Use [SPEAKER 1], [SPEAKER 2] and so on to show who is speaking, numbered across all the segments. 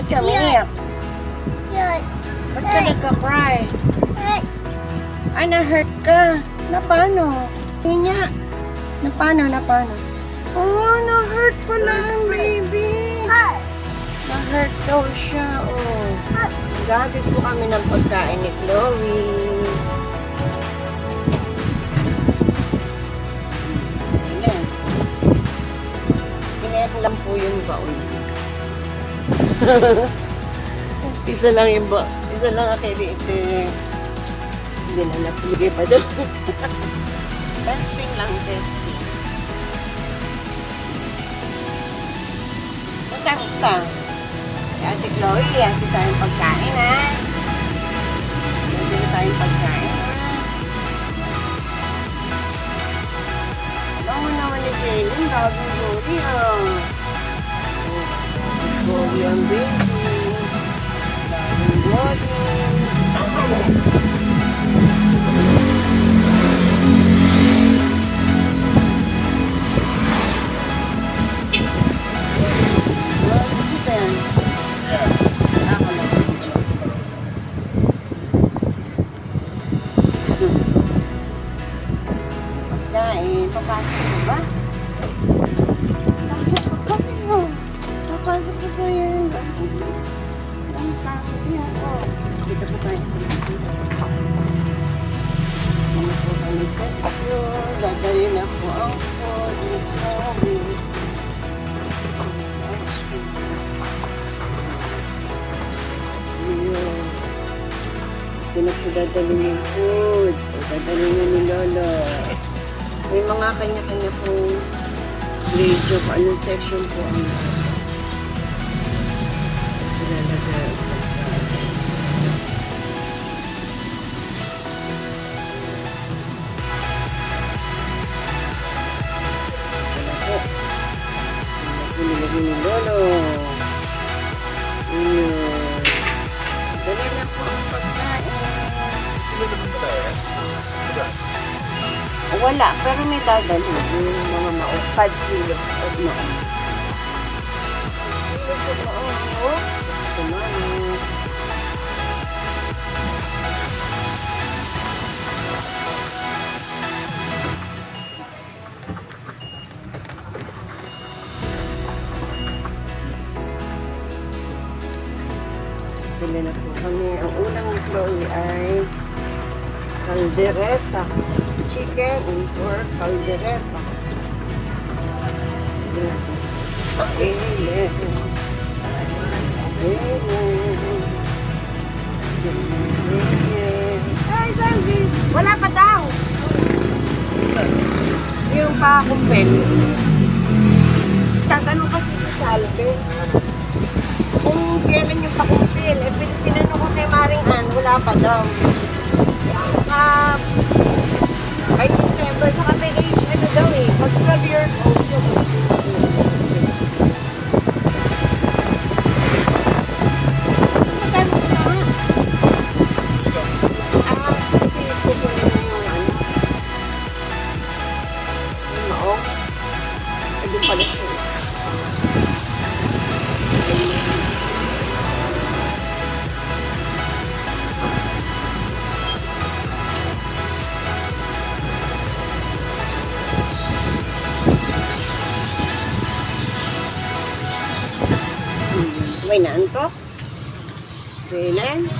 [SPEAKER 1] Ba't ka umiiyak? Ba't ka nagka-cry? Ay, na-hurt ka. Na paano? Hinya. Na paano? Oh, na-hurt pala ang baby. Na-hurt daw siya, oh. Gagatid po kami ng pagkain ni Chloe. Ayan. Inayas lang po yung baon. Isa lang yung baon. Isa lang akilite. Hindi na napiligay pa doon. Testing lang, testing. Masakit ka. Ate Chloe, ate tayong pagkain, ha? Ate tayong pagkain, ha? Alam mo naman ni Jalen, bagong Gory, ha? Gory ang baby. Bagong Gory. Papasok ko ba? Papasok ko kami, oh. Papasok ko sa'yo yun. Ang sakit niya, oh. Dito po tayo. Ano po kami sa school. Dadalhin na po ang food. Ito na po dadalhin yung food. Dadalhin na ni Lolo. May mga kanya-kanya pong grade of anong section po ang ilalagay. Wala po. Nilagay ni Lolo. Ayun. Dali na po ang pagkain. Wala, pero may dadalhin yung mga maupad kilos of noon. Kilos of noon, oh. Ito naman. Dali na po kami. Ang unang ni Chloe ay caldereta. Chicken and pork caldereta. Ay, Salvi! Wala pa daw! Yung pa-kumpel. Tatanong kasi si Salvi. Kung kailan yung pa-kumpel, eh, tinanong ko kay Maring Ann, wala pa daw. Ay, December, saka may age, ano daw eh, pag 12 years old yung kasi pupunin na yung ano, yung maong, ay doon pala siya. May naantok? Kailan?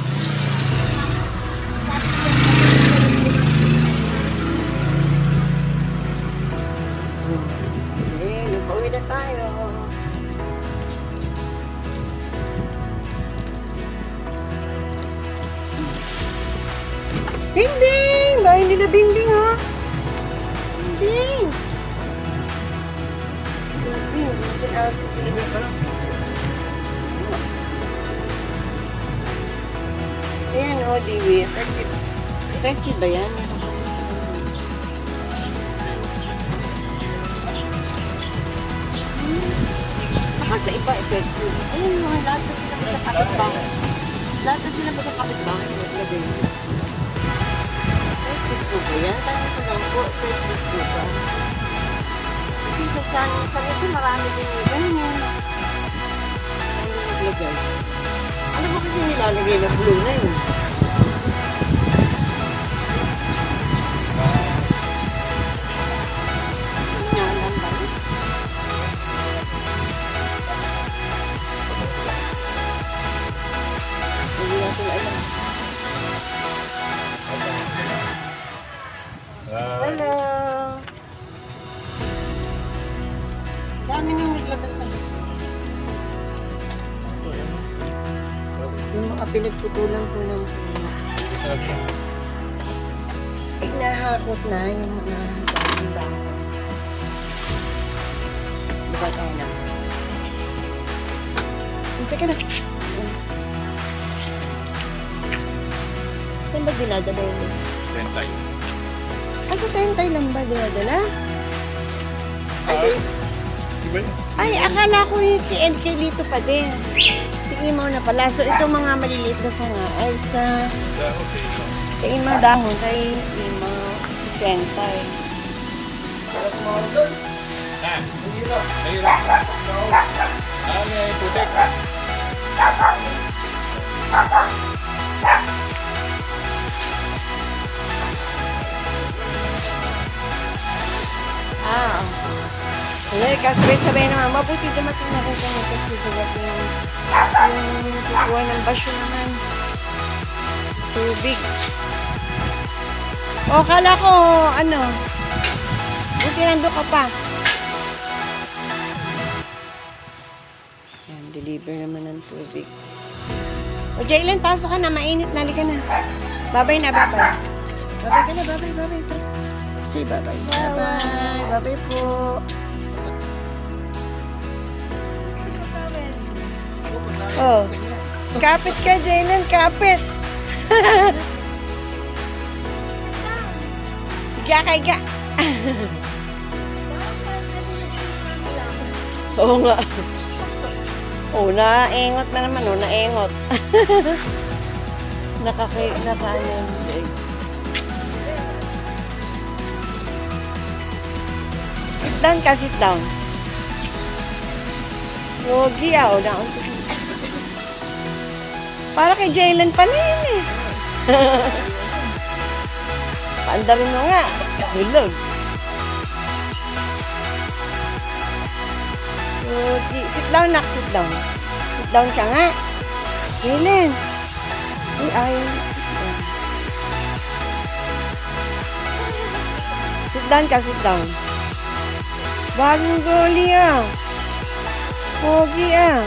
[SPEAKER 1] Okay, pauwi na tayo. Bing-bing! Bahay nila Bing-bing, ha? Bing! Bing-bing! Bing-bing! Ayan o, Diwi. Effective ba yan? Baka sa iba, effective. Ayan mo, lahat na sila magkakapit-bahay. Lahat na sila magkakapit-bahay. Effective po ba yan? Tanong ko lang po, effective po ba? Kasi sa San Jose marami din yung ganyan. Ano naglagay? kasi nilalagay na blue na yun. Nyalan ba yun? Hindi natin alam. Hello! Dami nang naglabas na biskuit. Yung mga pinagputulan po ng puno. Eh, nahakot na yung mga daming dahon. Buka tayo na. Teka na. Saan ba dinadala yun?
[SPEAKER 2] Tentay.
[SPEAKER 1] Sa Tentay lang ba dinadala?
[SPEAKER 2] Diba yun?
[SPEAKER 1] Ay, akala ko yung TNK dito pa din. Sige mo na pala. So, itong mga maliliit na sanga ay sa kay Ima dahon, kay Ima si Tentay.
[SPEAKER 2] Mahirap. May putek.
[SPEAKER 1] Hindi, kasabay-sabay naman. Mabuti dumating na rin kami kasi dumating yung kukuha ng basyo naman. Tubig. O, kala ko, buti nando ka pa. Yan, deliver naman ng tubig. O, Jaylen, pasok ka na. Mainit na. Halika na. Babay na, babay. Babay ka na, babay. Say babay. Babay po. Oh, kapit ka, Jaylen, kapit. Higa. Oo nga. Oo, naengot na naman, naengot. Nakaano. Sit down ka, sit down. Yogi, down. Para kay Jaylen pala yun eh. Paandarin mo nga. Hulog. Sit down, nak. Sit down. Sit down ka nga. Jaylen. Ay, ayaw. Sit down. Sit down ka, sit down. Bagong goli ah. Pogi ah.